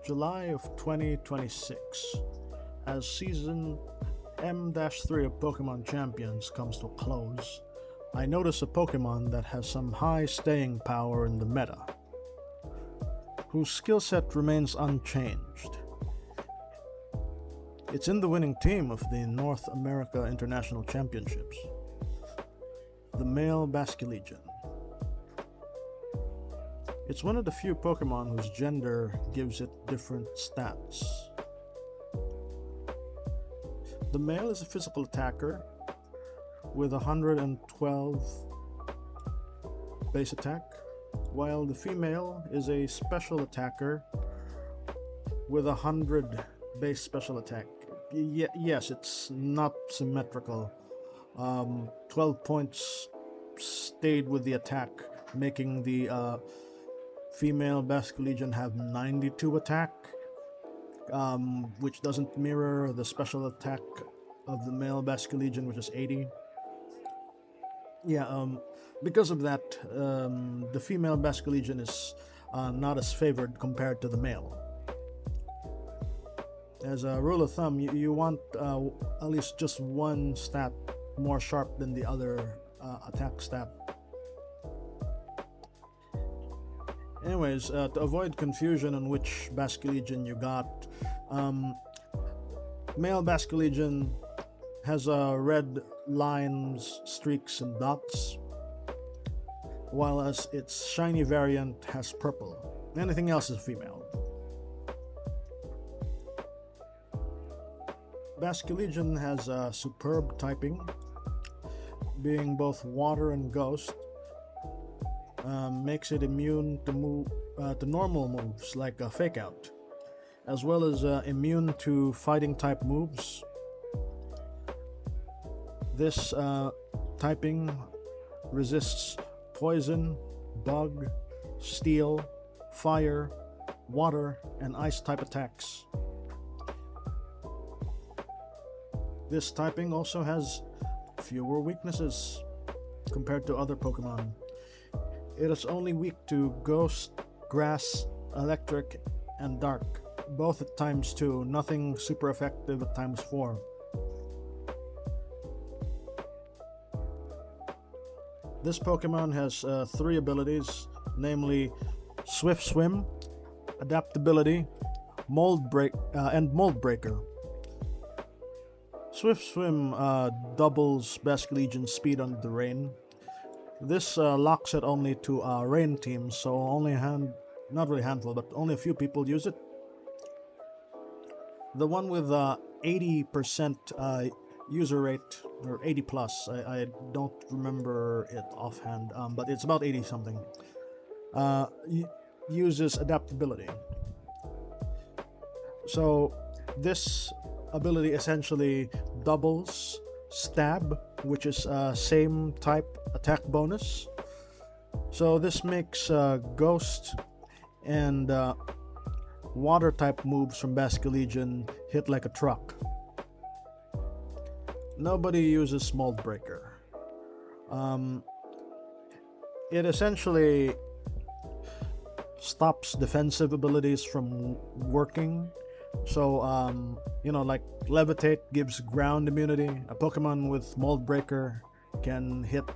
July of 2026, as Season M-3 of Pokemon Champions comes to a close, I notice a Pokemon that has some high staying power in the meta, whose skill set remains unchanged. It's in the winning team of the North America International Championships, the male Basculegion. It's one of the few Pokemon whose gender gives it different stats. The male is a physical attacker with 112 base attack, while the female is a special attacker with 100 base special attack. Yes, it's not symmetrical. 12 points stayed with the attack, making the female Basculegion have 92 attack, which doesn't mirror the special attack of the male Basculegion, which is 80. Because of that, the female Basculegion is not as favored compared to the male. As a rule of thumb, you want at least just one stat more sharp than the other attack stat. Anyways, to avoid confusion on which Basculegion you got, male Basculegion has red lines, streaks, and dots, while as its shiny variant has purple. Anything else is female. Basculegion has a superb typing, being both water and ghost. Makes it immune to normal moves like a fake out, as well as immune to fighting type moves. This typing resists poison, bug, steel, fire, water, and ice type attacks. This typing also has fewer weaknesses compared to other Pokemon. It is only weak to Ghost, Grass, Electric, and Dark, both at ×2, nothing super effective at ×4. This Pokemon has 3 abilities, namely Swift Swim, Adaptability, Mold Breaker. Swift Swim doubles Basculegion's speed under the rain. This locks it only to rain teams, so only not really a handful, but only a few people use it. The one with 80% user rate, or 80 plus, I don't remember it offhand, but it's about 80 something, uses adaptability. So this ability essentially doubles Stab, which is same type attack bonus. So this makes Ghost and water type moves from Basculegion hit like a truck. Nobody uses Mold Breaker. It essentially stops defensive abilities from working. So, like Levitate gives ground immunity. A Pokemon with Mold Breaker can hit a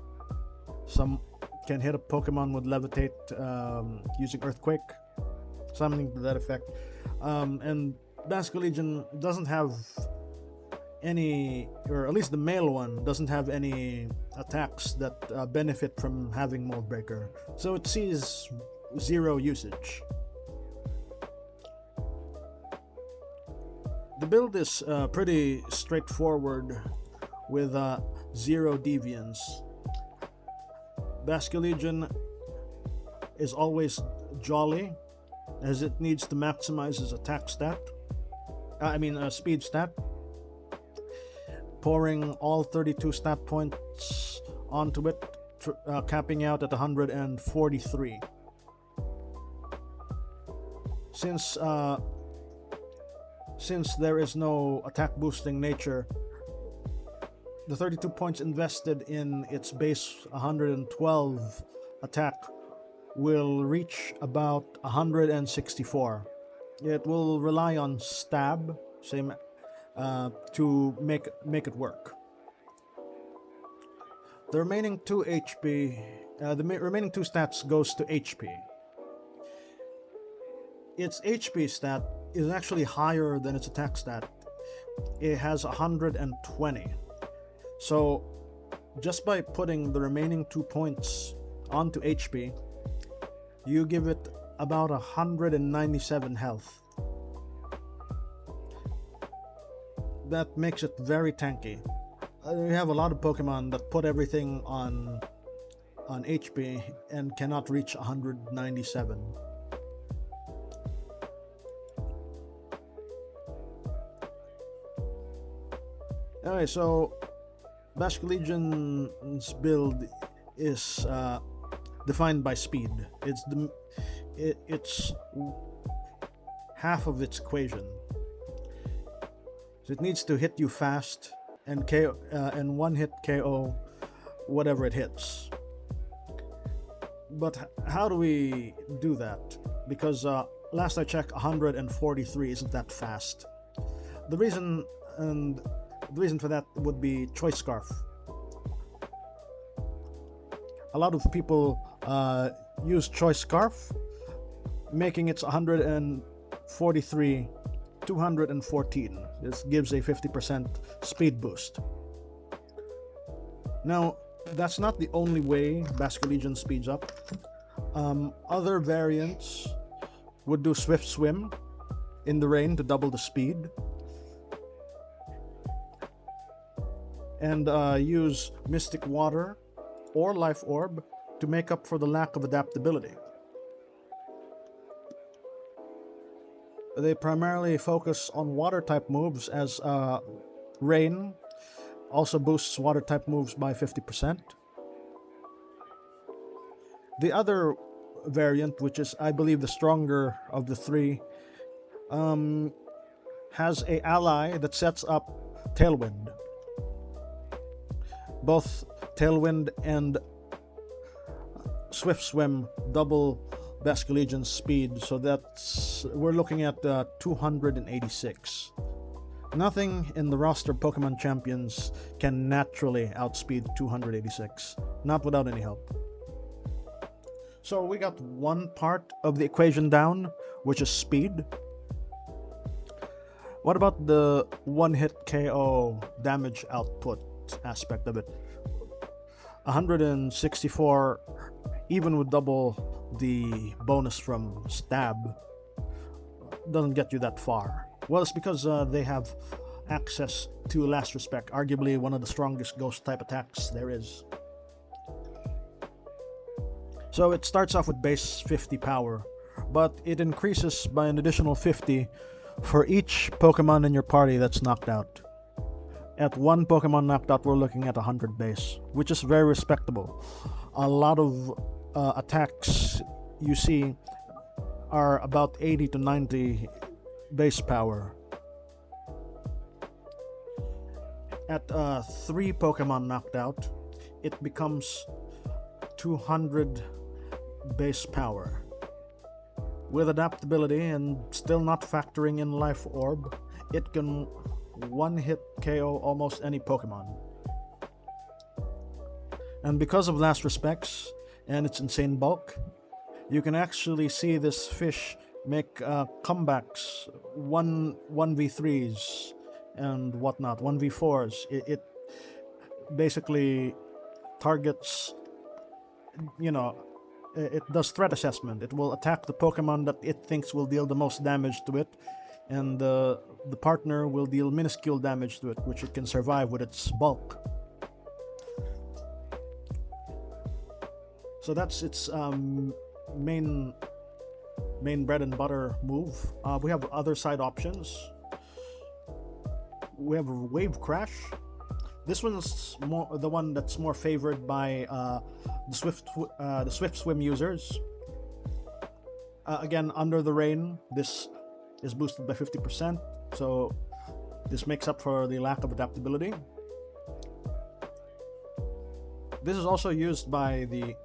Pokemon with Levitate using Earthquake, something to that effect. And Basculegion doesn't have any, or at least the male one doesn't have any attacks that benefit from having Mold Breaker, so it sees 0 usage. The build is pretty straightforward with 0 deviance. Basculegion is always jolly, as it needs to maximize its attack stat. Speed stat, pouring all 32 stat points onto it, capping out at 143. Since there is no attack boosting nature, the 32 points invested in its base 112 attack will reach about 164. It will rely on stab, same, to make it work. The remaining 2 HP, remaining 2 stats goes to HP. Its HP stat is actually higher than its attack stat. It has 120. So just by putting the remaining 2 points onto HP, you give it about 197 health. That makes it very tanky. We have a lot of Pokemon that put everything on HP and cannot reach 197. Anyway, so Basculegion's build is defined by speed. It's half of its equation. So it needs to hit you fast and KO, and one hit KO whatever it hits. But how do we do that? Because last I checked, 143 isn't that fast. The reason for that would be Choice Scarf. A lot of people use Choice Scarf, making it 143 214. This gives a 50% speed boost. Now, that's not the only way Basculegion speeds up. Other variants would do Swift Swim in the rain to double the speed, and use Mystic Water or Life Orb to make up for the lack of adaptability. They primarily focus on water type moves, as Rain also boosts water type moves by 50%. The other variant, which is I believe the stronger of the three, has a ally that sets up Tailwind. Both Tailwind and Swift Swim double Basculegion's speed, so we're looking at 286. Nothing in the roster of Pokemon champions can naturally outspeed 286, not without any help. So we got one part of the equation down, which is speed. What about the one-hit KO damage output aspect of it? 164, even with double the bonus from stab, doesn't get you that far. Well, it's because they have access to Last Respect, arguably one of the strongest ghost type attacks there is. So it starts off with base 50 power, but it increases by an additional 50 for each Pokemon in your party that's knocked out. At one Pokemon knocked out, we're looking at 100 base, which is very respectable. A lot of attacks you see are about 80 to 90 base power. At 3 Pokemon knocked out, it becomes 200 base power. With adaptability and still not factoring in Life Orb, it can one-hit KO almost any Pokemon. And because of Last Respects and its insane bulk, you can actually see this fish make comebacks, 1v3s and whatnot, 1v4s. It basically targets, it does threat assessment. It will attack the Pokemon that it thinks will deal the most damage to it, and the partner will deal minuscule damage to it, which it can survive with its bulk. So that's its main bread and butter move. We have other side options. We have Wave Crash. This one's the one that's more favored by the Swift Swim users. Again, Under the Rain, this is boosted by 50%, so this makes up for the lack of adaptability. This is also used by the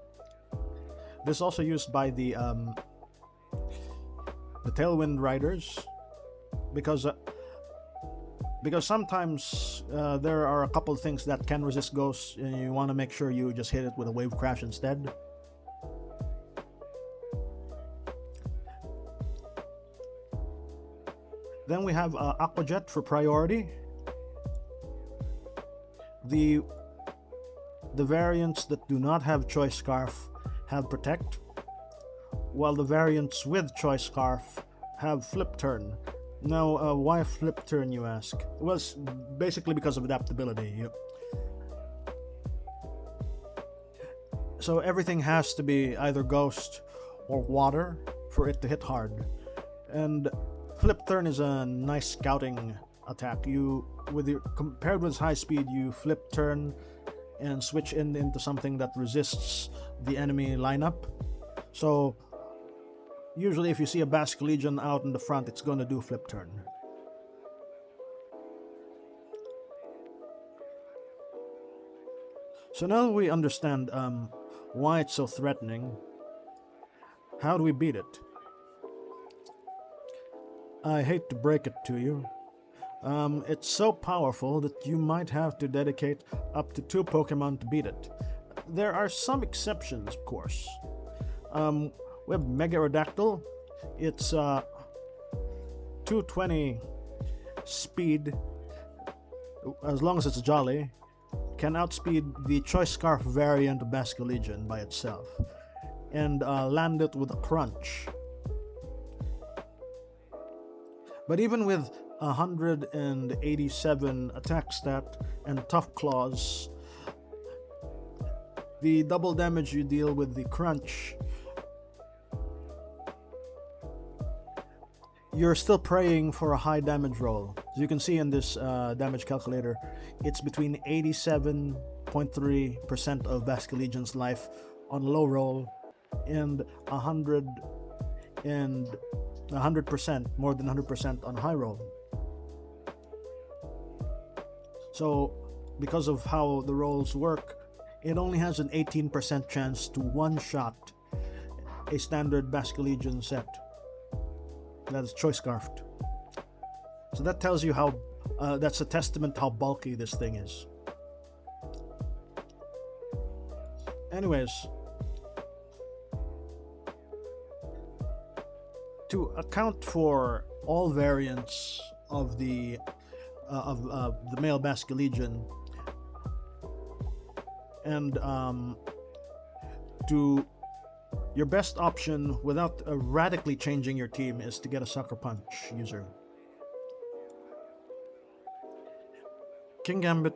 the Tailwind Riders, because sometimes there are a couple of things that can resist ghosts, and you want to make sure you just hit it with a wave crash instead. Then we have Aquajet for priority. The variants that do not have Choice Scarf have Protect, while the variants with Choice Scarf have Flip Turn. Now, why Flip Turn, you ask? Well, it's basically because of adaptability. So everything has to be either Ghost or Water for it to hit hard. And Flip Turn is a nice scouting attack. Compared with high speed, you flip turn and switch into something that resists the enemy lineup. So usually if you see a Basculegion out in the front, it's going to do Flip Turn. So now that we understand why it's so threatening, how do we beat it? I hate to break it to you. It's so powerful that you might have to dedicate up to 2 Pokemon to beat it. There are some exceptions, of course. We have Mega Aerodactyl. It's 220 speed, as long as it's Jolly, can outspeed the Choice Scarf variant of Basculegion by itself, and land it with a Crunch. But even with 187 attack stat and Tough Claws, the double damage you deal with the Crunch, you're still praying for a high damage roll. As you can see in this damage calculator, it's between 87.3% of Basculegion's life on low roll and 100%, more than 100% on high roll. So, because of how the rolls work, it only has an 18% chance to one-shot a standard Basculegion set that is Choice Scarfed. So that tells you how, that's a testament to how bulky this thing is. Anyways, to account for all variants of the male Basculegion, and your best option without radically changing your team is to get a Sucker Punch user. Kingambit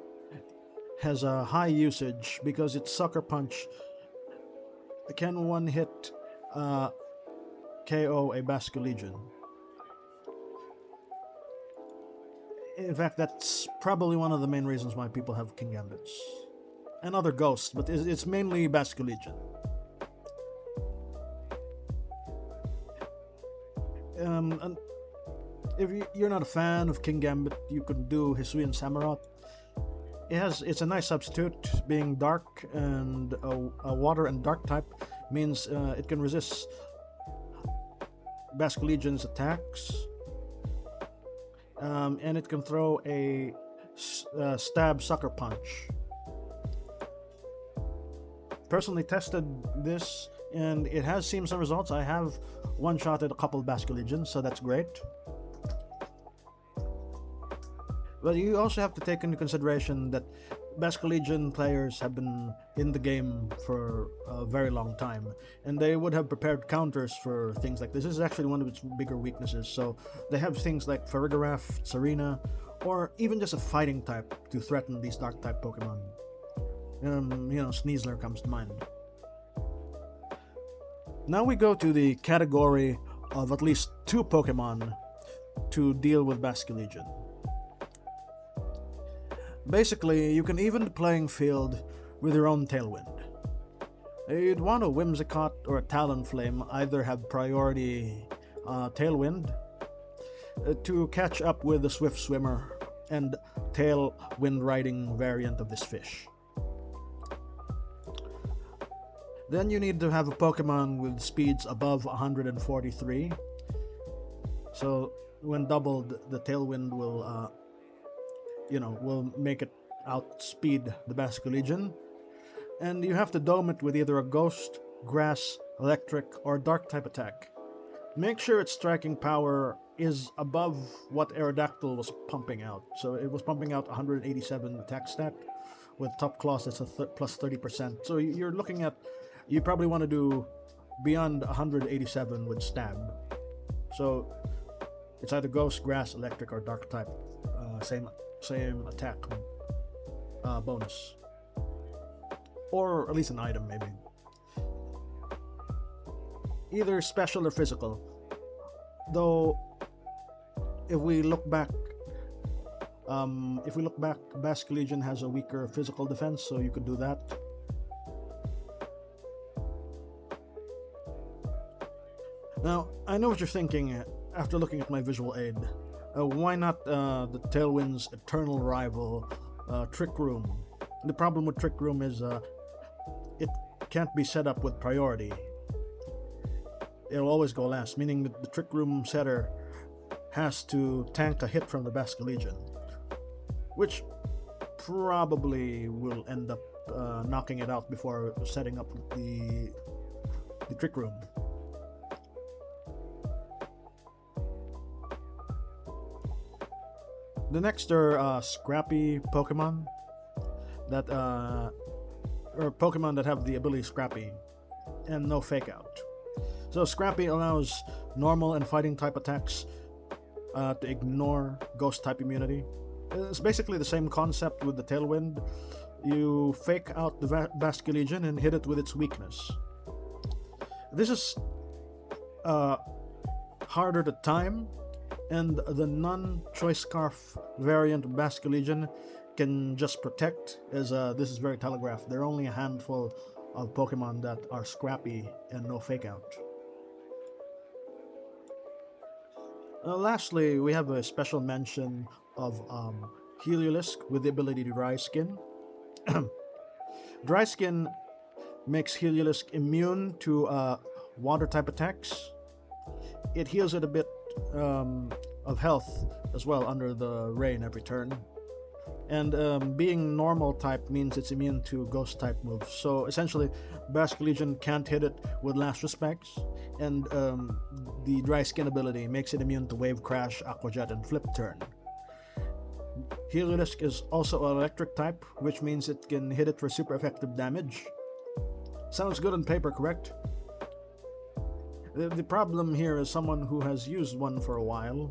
has a high usage because its Sucker Punch can one-hit KO a Basculegion. In fact, that's probably one of the main reasons why people have Kingambits. And other ghosts, but it's mainly Basculegion. And if you're not a fan of Kingambit, you could do Hisuian Samurott. It's a nice substitute. Being dark and a water and dark type means it can resist Basculegion's attacks, and it can throw a stab Sucker Punch. Personally tested this, and it has seen some results. I have one-shotted a couple of Basculegions, so that's great. But you also have to take into consideration that Basculegion players have been in the game for a very long time, and they would have prepared counters for things like this. This is actually one of its bigger weaknesses. So they have things like Farigiraf, Serena, or even just a fighting type to threaten these dark type Pokemon. Sneasler comes to mind. Now we go to the category of at least 2 Pokemon to deal with Basculegion. Basically, you can even the playing field with your own Tailwind. You'd want a Whimsicott or a Talonflame either have priority Tailwind to catch up with the Swift Swimmer and Tailwind riding variant of this fish. Then you need to have a Pokemon with speeds above 143, So when doubled, the tailwind will, will make it outspeed the Basculegion. And you have to dome it with either a ghost, grass, electric, or dark type attack. Make sure its striking power is above what Aerodactyl was pumping out. So it was pumping out 187 attack stat. With top class, it's a plus 30%. So you're looking at, you probably want to do beyond 187 with stab. So it's either ghost, grass, electric, or dark type. Same attack bonus, or at least an item maybe. Either special or physical. Though, if we look back, Basculegion has a weaker physical defense, so you could do that. Now, I know what you're thinking after looking at my visual aid. Why not the Tailwind's eternal rival, Trick Room? The problem with Trick Room is it can't be set up with priority. It'll always go last, meaning that the Trick Room setter has to tank a hit from the Basculegion, which probably will end up knocking it out before setting up the Trick Room. The next are Scrappy Pokemon that or Pokemon that have the ability Scrappy and no Fake Out. So Scrappy allows normal and fighting type attacks to ignore ghost type immunity. It's basically the same concept with the Tailwind. You fake out the Basculegion and hit it with its weakness. This is harder to time, and the non-Choice Scarf variant Basculegion can just protect, as this is very telegraphed. There are only a handful of Pokemon that are Scrappy and no Fake Out. Lastly, we have a special mention of Heliolisk with the ability to Dry Skin. Dry Skin makes Heliolisk immune to water type attacks. It heals it a bit of health as well under the rain every turn. And being normal type means it's immune to ghost type moves. So essentially, Basculegion can't hit it with Last Respects, and the Dry Skin ability makes it immune to Wave Crash, Aqua Jet, and Flip Turn. Heliolisk is also an electric type, which means it can hit it for super effective damage. Sounds good on paper, correct? The problem here is someone who has used one for a while.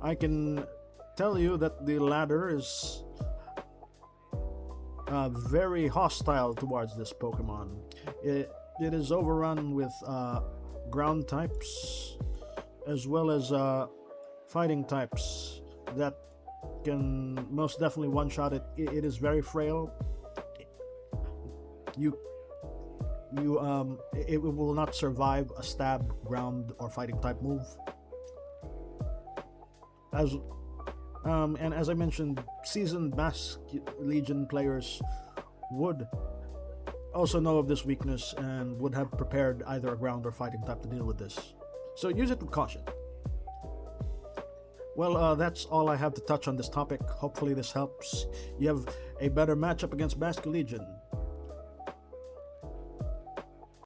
I can tell you that the ladder is very hostile towards this Pokemon. It is overrun with ground types as well as fighting types that can most definitely one-shot it. It is very frail. It will not survive a stab, ground, or fighting type move. And as I mentioned, seasoned Basculegion players would also know of this weakness and would have prepared either a ground or fighting type to deal with this. So use it with caution. Well, that's all I have to touch on this topic. Hopefully this helps. You have a better matchup against Basculegion.